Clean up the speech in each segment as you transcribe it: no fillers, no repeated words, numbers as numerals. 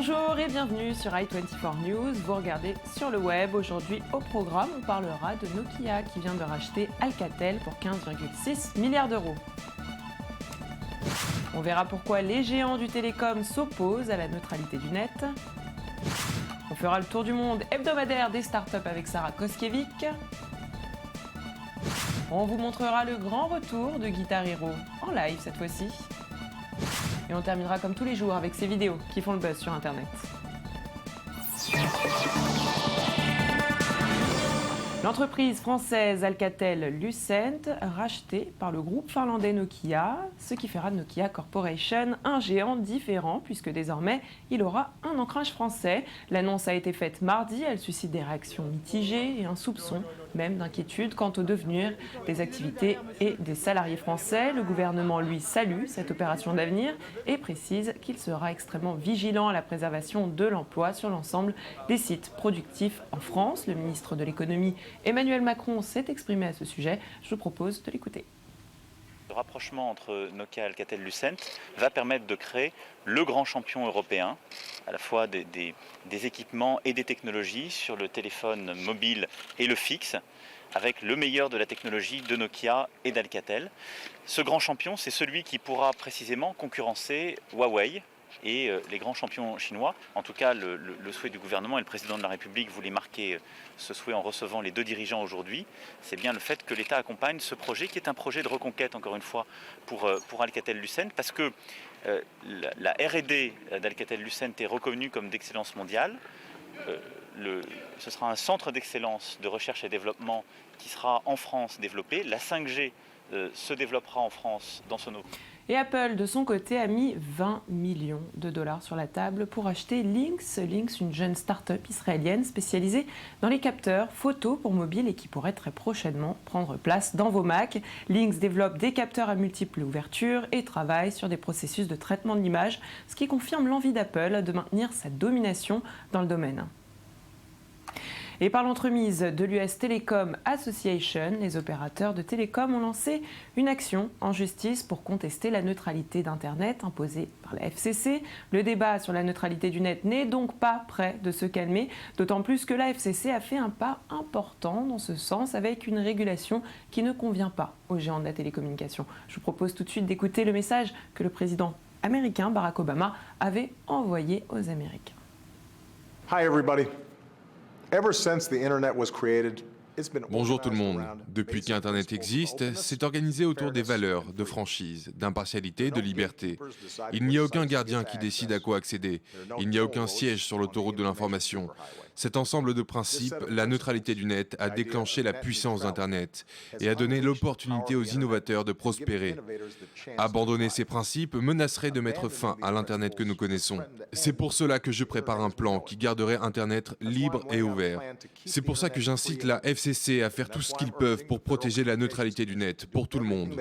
Bonjour et bienvenue sur i24 News. Vous regardez sur le web. Aujourd'hui au programme, on parlera de Nokia qui vient de racheter Alcatel pour 15,6 milliards d'euros. On verra pourquoi les géants du télécom s'opposent à la neutralité du net. On fera le tour du monde hebdomadaire des startups avec Sarah Koskiewicz. On vous montrera le grand retour de Guitar Hero, en live cette fois-ci. Et on terminera comme tous les jours avec ces vidéos qui font le buzz sur Internet. L'entreprise française Alcatel-Lucent, rachetée par le groupe finlandais Nokia, ce qui fera de Nokia Corporation un géant différent puisque désormais il aura un ancrage français. L'annonce a été faite mardi, elle suscite des réactions mitigées et un soupçon même d'inquiétude quant au devenir des activités et des salariés français. Le gouvernement, lui, salue cette opération d'avenir et précise qu'il sera extrêmement vigilant à la préservation de l'emploi sur l'ensemble des sites productifs en France. Le ministre de l'économie Emmanuel Macron s'est exprimé à ce sujet. Je vous propose de l'écouter. Le rapprochement entre Nokia et Alcatel-Lucent va permettre de créer le grand champion européen, à la fois des équipements et des technologies sur le téléphone mobile et le fixe, avec le meilleur de la technologie de Nokia et d'Alcatel. Ce grand champion, c'est celui qui pourra précisément concurrencer Huawei et les grands champions chinois. En tout cas, le souhait du gouvernement et le président de la République voulait marquer ce souhait en recevant les deux dirigeants aujourd'hui. C'est bien le fait que l'État accompagne ce projet qui est un projet de reconquête, encore une fois, pour Alcatel-Lucent, parce que la R&D d'Alcatel-Lucent est reconnue comme d'excellence mondiale. Ce sera un centre d'excellence de recherche et développement qui sera en France développé. La 5G se développera en France dans ce nouveau. Et Apple, de son côté, a mis 20 millions de dollars sur la table pour acheter Lynx. Lynx, une jeune start-up israélienne spécialisée dans les capteurs photo pour mobile et qui pourrait très prochainement prendre place dans vos Mac. Lynx développe des capteurs à multiples ouvertures et travaille sur des processus de traitement de l'image, ce qui confirme l'envie d'Apple de maintenir sa domination dans le domaine. Et par l'entremise de l'US Telecom Association, les opérateurs de télécom ont lancé une action en justice pour contester la neutralité d'Internet imposée par la FCC. Le débat sur la neutralité du net n'est donc pas près de se calmer, d'autant plus que la FCC a fait un pas important dans ce sens avec une régulation qui ne convient pas aux géants de la télécommunication. Je vous propose tout de suite d'écouter le message que le président américain Barack Obama avait envoyé aux Américains. Hi everybody. Ever since the internet was created, Bonjour tout le monde. Depuis qu'Internet existe, c'est organisé autour des valeurs, de franchise, d'impartialité, de liberté. Il n'y a aucun gardien qui décide à quoi accéder. Il n'y a aucun siège sur l'autoroute de l'information. Cet ensemble de principes, la neutralité du net, a déclenché la puissance d'Internet et a donné l'opportunité aux innovateurs de prospérer. Abandonner ces principes menacerait de mettre fin à l'Internet que nous connaissons. C'est pour cela que je prépare un plan qui garderait Internet libre et ouvert. C'est pour ça que j'incite la FCC à faire tout ce qu'ils peuvent pour protéger la neutralité du net pour tout le monde.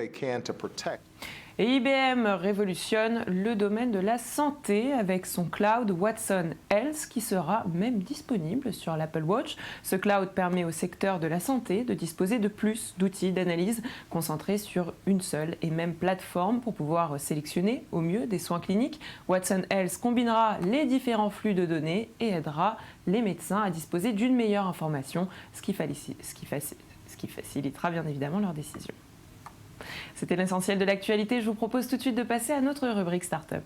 Et IBM révolutionne le domaine de la santé avec son cloud Watson Health qui sera même disponible sur l'Apple Watch. Ce cloud permet au secteur de la santé de disposer de plus d'outils d'analyse concentrés sur une seule et même plateforme pour pouvoir sélectionner au mieux des soins cliniques. Watson Health combinera les différents flux de données et aidera les médecins à disposer d'une meilleure information, ce qui facilitera bien évidemment leurs décisions. C'était l'essentiel de l'actualité. Je vous propose tout de suite de passer à notre rubrique Startup.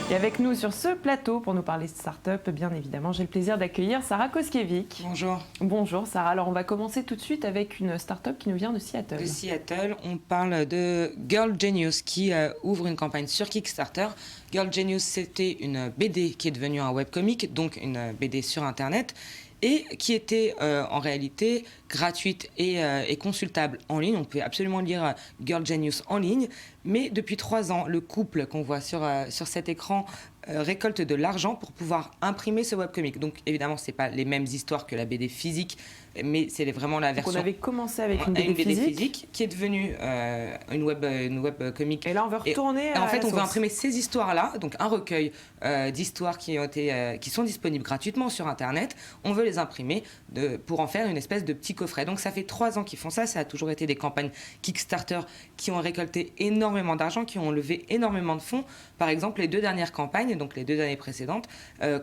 Et avec nous sur ce plateau pour nous parler de start-up, bien évidemment, j'ai le plaisir d'accueillir Sarah Koskiewicz. Bonjour. Bonjour Sarah. Alors on va commencer tout de suite avec une start-up qui nous vient de Seattle. De Seattle, on parle de Girl Genius qui ouvre une campagne sur Kickstarter. Girl Genius, c'était une BD qui est devenue un webcomic, donc une BD sur Internet, et qui était en réalité gratuite et consultable en ligne. On pouvait absolument lire Girl Genius en ligne, mais depuis 3 ans, le couple qu'on voit sur cet écran récolte de l'argent pour pouvoir imprimer ce webcomic. Donc évidemment, ce n'est pas les mêmes histoires que la BD physique, mais c'est vraiment la version... Donc on avait commencé avec une BD physique qui est devenue une webcomic. Et là, on veut retourner à en fait, la on veut source. imprimer ces histoires-là, donc un recueil d'histoires qui sont disponibles gratuitement sur Internet. On veut les imprimer pour en faire une espèce de petit coffret. Donc ça fait 3 ans qu'ils font ça. Ça a toujours été des campagnes Kickstarter qui ont récolté énormément énormément d'argent, qui ont levé énormément de fonds. Par exemple, les 2 dernières campagnes, donc les 2 années précédentes,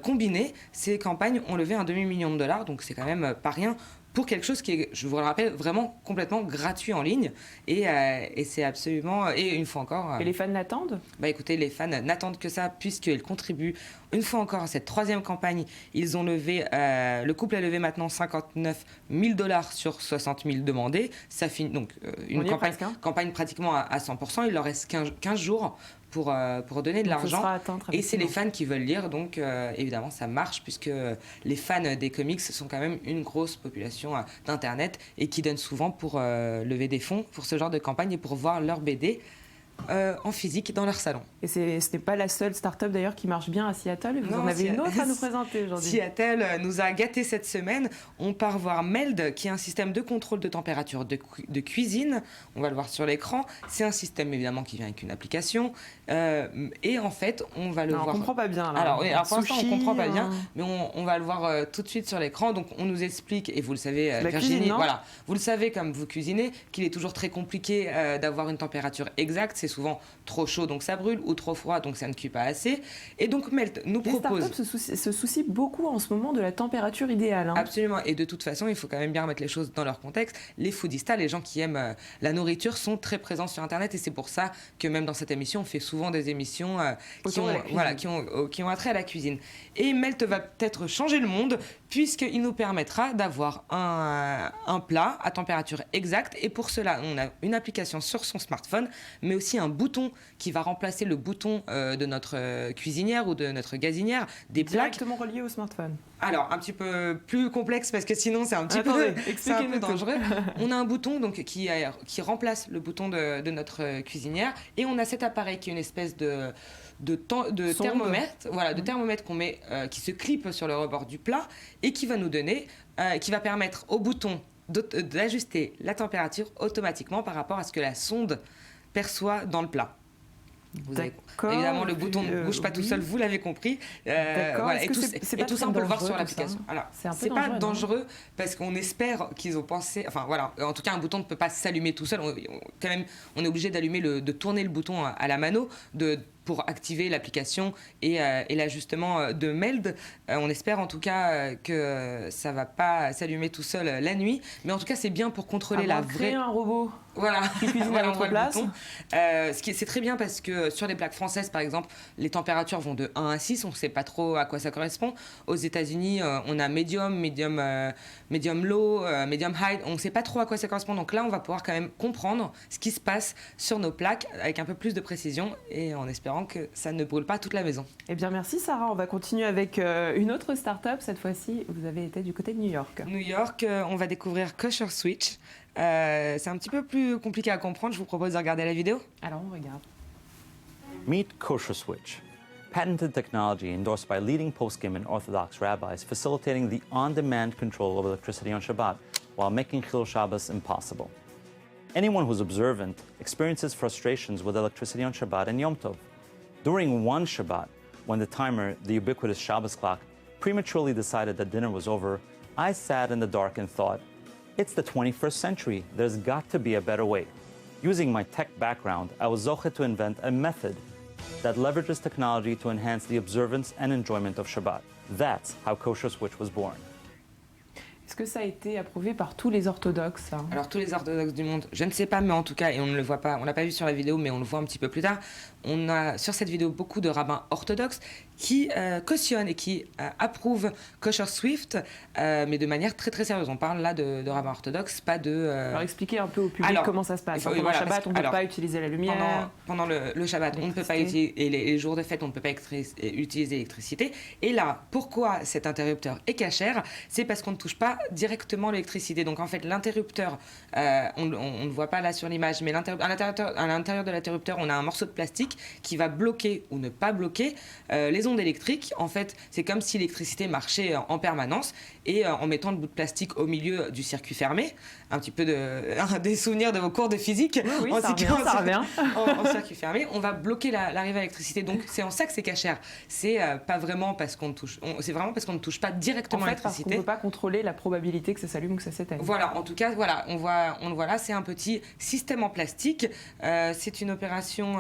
combinées, ces campagnes ont levé un demi-million de dollars, donc c'est quand même pas rien pour quelque chose qui est, je vous le rappelle, vraiment complètement gratuit en ligne. Et c'est absolument... Et une fois encore... Et les fans l'attendent ? Écoutez, les fans n'attendent que ça, puisqu'ils contribuent une fois encore à cette 3e campagne. Ils ont levé... le couple a levé maintenant 59 000 dollars sur 60 000 demandés. Ça finit donc une campagne pratiquement à 100%. Il leur reste 15 jours pour donner de l'argent. Et c'est les fans qui veulent lire, donc évidemment ça marche, puisque les fans des comics sont quand même une grosse population d'Internet et qui donnent souvent pour lever des fonds pour ce genre de campagne et pour voir leur BD en physique dans leur salon. Et ce n'est pas la seule start-up d'ailleurs qui marche bien à Seattle. Vous en avez une autre à nous présenter aujourd'hui. Seattle nous a gâtés cette semaine. On part voir Meld, qui est un système de contrôle de température de cuisine. On va le voir sur l'écran. C'est un système évidemment qui vient avec une application. Et en fait, on va le voir... On ne comprend pas bien. Là. Alors pour l'instant, on ne comprend pas bien, mais on va le voir tout de suite sur l'écran. Donc on nous explique, et vous le savez, Virginie, cuisine, voilà, vous le savez comme vous cuisinez, qu'il est toujours très compliqué d'avoir une température exacte. C'est souvent trop chaud, donc ça brûle, ou trop froid, donc ça ne cuit pas assez. Et donc Melt nous propose... Les startups se soucient beaucoup en ce moment de la température idéale. Absolument, et de toute façon, il faut quand même bien remettre les choses dans leur contexte. Les foodistas, les gens qui aiment la nourriture, sont très présents sur Internet, et c'est pour ça que même dans cette émission, on fait souvent des émissions qui ont attrait à la cuisine. Et Melt va peut-être changer le monde, puisqu'il nous permettra d'avoir un plat à température exacte, et pour cela, on a une application sur son smartphone, mais aussi un bouton qui va remplacer le bouton de notre cuisinière ou de notre gazinière, des plaques directement relié au smartphone. Alors, un petit peu plus complexe, parce que sinon c'est un petit peu dangereux. On a un bouton donc, qui remplace le bouton de notre cuisinière, et on a cet appareil qui est une espèce de thermomètre, de thermomètre qu'on met, qui se clip sur le rebord du plat, et qui va nous donner, qui va permettre au bouton d'ajuster la température automatiquement par rapport à ce que la sonde perçoit dans le plat. Évidemment, le bouton ne bouge pas tout seul, vous l'avez compris. Voilà, et tout ça, on peut le voir sur l'application. Alors, c'est pas dangereux, parce qu'on espère qu'ils ont pensé... Enfin, voilà. En tout cas, un bouton ne peut pas s'allumer tout seul. On est obligé de tourner le bouton à la mano, pour activer l'application et l'ajustement de Meld. On espère en tout cas que ça ne va pas s'allumer tout seul la nuit. Mais en tout cas, c'est bien pour contrôler la vraie... créer un robot qui cuisine à notre place. C'est très bien, parce que sur les plaques françaises, par exemple, les températures vont de 1 à 6. On ne sait pas trop à quoi ça correspond. Aux États-Unis, on a medium low, medium high. On ne sait pas trop à quoi ça correspond. Donc là, on va pouvoir quand même comprendre ce qui se passe sur nos plaques avec un peu plus de précision, et en espérant que ça ne brûle pas toute la maison. Eh bien, merci Sarah. On va continuer avec une autre start-up. Cette fois-ci, vous avez été du côté de New York. New York, on va découvrir Kosher Switch. C'est un petit peu plus compliqué à comprendre. Je vous propose de regarder la vidéo. Alors, on regarde. Meet Kosher Switch, patented technology endorsed by leading poskim and Orthodox rabbis, facilitating the on-demand control of electricity on Shabbat while making Chilul Shabbos impossible. Anyone who's observant experiences frustrations with electricity on Shabbat and Yom Tov. During one Shabbat, when the timer, the ubiquitous Shabbos clock, prematurely decided that dinner was over, I sat in the dark and thought, it's the 21st century, there's got to be a better way. Using my tech background, I was zochet to invent a method that leverages technology to enhance the observance and enjoyment of Shabbat. That's how Kosher Switch was born. Est-ce que ça a été approuvé par tous les orthodoxes, hein ? Alors, tous les orthodoxes du monde, je ne sais pas, mais en tout cas, et on ne le voit pas, on l'a pas vu sur la vidéo, mais on le voit un petit peu plus tard, on a sur cette vidéo beaucoup de rabbins orthodoxes qui cautionnent et qui approuvent Kosher Swift, mais de manière très très sérieuse. On parle là de rabbins orthodoxes, pas de... Alors, expliquer un peu au public comment ça se passe. Pendant le Shabbat, on ne peut pas utiliser la lumière. Pendant le Shabbat, on ne peut pas utiliser, et les jours de fête, on ne peut pas utiliser l'électricité. Et là, pourquoi cet interrupteur est cachère ? C'est parce qu'on ne touche pas directement l'électricité. Donc en fait, l'interrupteur, on ne le voit pas là sur l'image, mais à l'intérieur de l'interrupteur, on a un morceau de plastique plastique qui va bloquer ou ne pas bloquer les ondes électriques. En fait, c'est comme si l'électricité marchait en permanence et en mettant le bout de plastique au milieu du circuit fermé, un petit peu des souvenirs de vos cours de physique. Oui, ça revient. En circuit fermé, on va bloquer l'arrivée à l'électricité. Donc c'est en ça que c'est cachère. C'est pas vraiment parce qu'on touche, c'est vraiment parce qu'on ne touche pas directement à l'électricité. Parce qu'on ne peut pas contrôler la probabilité que ça s'allume ou que ça s'éteigne. Voilà, en tout cas, voilà, on le voit là, c'est un petit système en plastique. C'est une opération,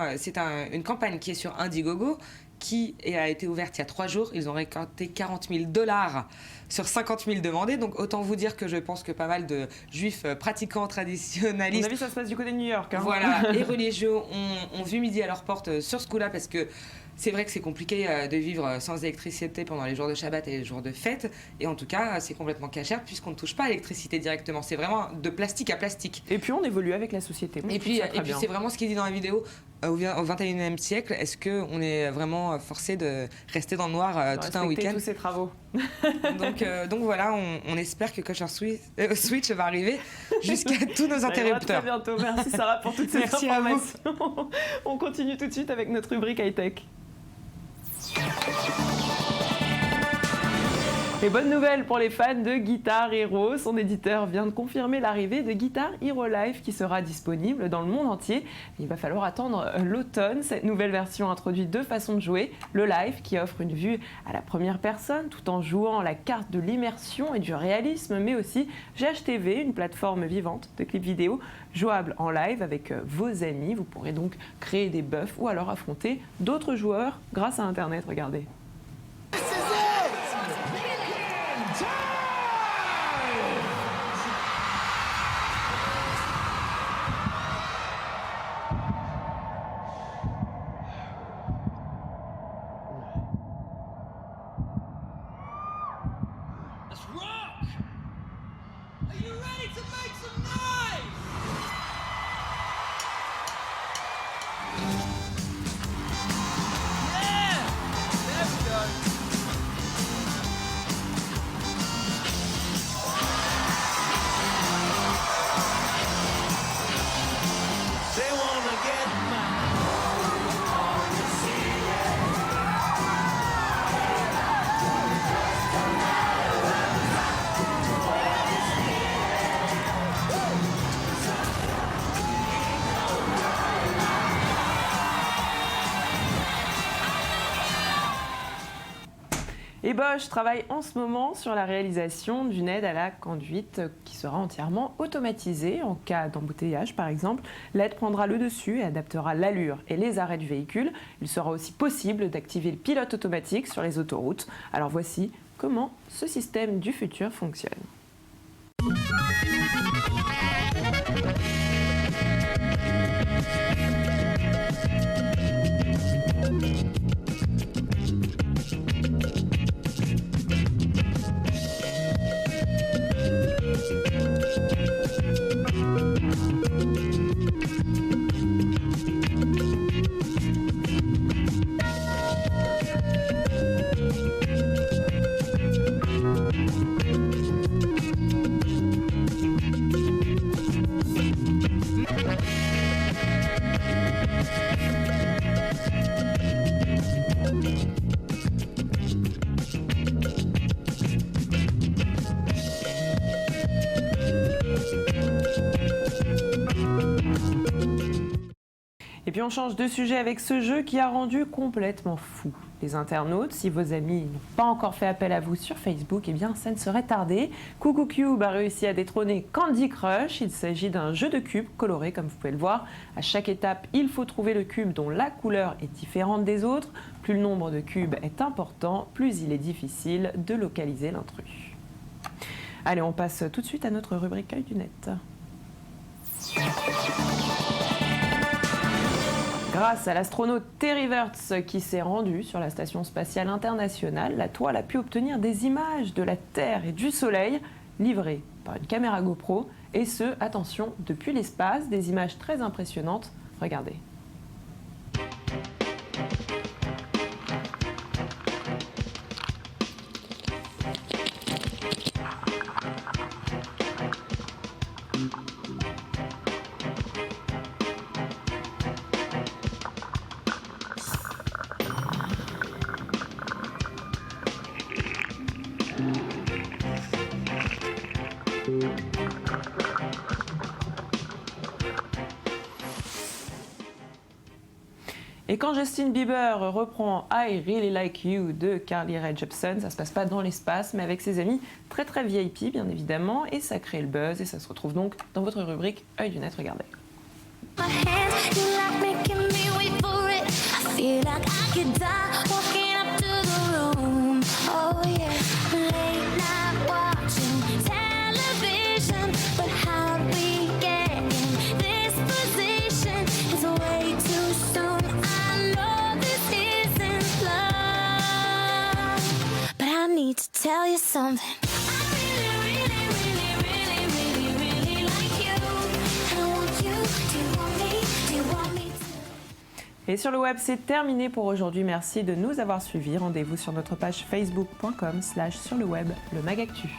une campagne qui est sur Indiegogo, qui a été ouverte il y a 3 jours. Ils ont récolté $40,000 sur 50 000 demandés. Donc autant vous dire que je pense que pas mal de juifs pratiquants traditionnalistes... À mon avis, ça se passe du côté de New York. Hein. Voilà, et religieux ont vu midi à leur porte sur ce coup-là, parce que c'est vrai que c'est compliqué de vivre sans électricité pendant les jours de Shabbat et les jours de fête. Et en tout cas, c'est complètement cachère puisqu'on ne touche pas à l'électricité directement. C'est vraiment de plastique à plastique. Et puis on évolue avec la société. Et puis c'est vraiment ce qu'il dit dans la vidéo. Au 21e siècle, est-ce qu'on est vraiment forcé de rester dans le noir tout un week-end ? Tous ces travaux. donc voilà, on espère que Kosher Switch va arriver jusqu'à tous nos interrupteurs. Très bientôt. Merci Sarah pour toutes ces informations. On continue tout de suite avec notre rubrique high-tech. Et bonne nouvelle pour les fans de Guitar Hero, son éditeur vient de confirmer l'arrivée de Guitar Hero Live qui sera disponible dans le monde entier. Il va falloir attendre l'automne. Cette nouvelle version introduit 2 façons de jouer. Le live qui offre une vue à la première personne tout en jouant la carte de l'immersion et du réalisme, mais aussi GHTV, une plateforme vivante de clips vidéo jouable en live avec vos amis. Vous pourrez donc créer des buffs ou alors affronter d'autres joueurs grâce à Internet. Regardez. Et Bosch travaille en ce moment sur la réalisation d'une aide à la conduite qui sera entièrement automatisée. En cas d'embouteillage, par exemple, l'aide prendra le dessus et adaptera l'allure et les arrêts du véhicule. Il sera aussi possible d'activer le pilote automatique sur les autoroutes. Alors voici comment ce système du futur fonctionne. Et puis on change de sujet avec ce jeu qui a rendu complètement fou les internautes. Si vos amis n'ont pas encore fait appel à vous sur Facebook, eh bien ça ne serait tardé. Coucou Cube a réussi à détrôner Candy Crush. Il s'agit d'un jeu de cubes colorés comme vous pouvez le voir. À chaque étape, il faut trouver le cube dont la couleur est différente des autres. Plus le nombre de cubes est important, plus il est difficile de localiser l'intrus. Allez, on passe tout de suite à notre rubrique Œil du Net. Grâce à l'astronaute Terry Virts qui s'est rendu sur la Station spatiale internationale, la toile a pu obtenir des images de la Terre et du Soleil livrées par une caméra GoPro. Et ce, attention, depuis l'espace, des images très impressionnantes. Regardez. Et quand Justin Bieber reprend I Really Like You de Carly Rae Jepsen, ça se passe pas dans l'espace, mais avec ses amis très VIP bien évidemment, et ça crée le buzz, et ça se retrouve donc dans votre rubrique Œil du net, regardez. To tell you something. Et sur le web, c'est terminé pour aujourd'hui. Merci de nous avoir suivis. Rendez-vous sur notre page facebook.com/sur le web, le Magactu.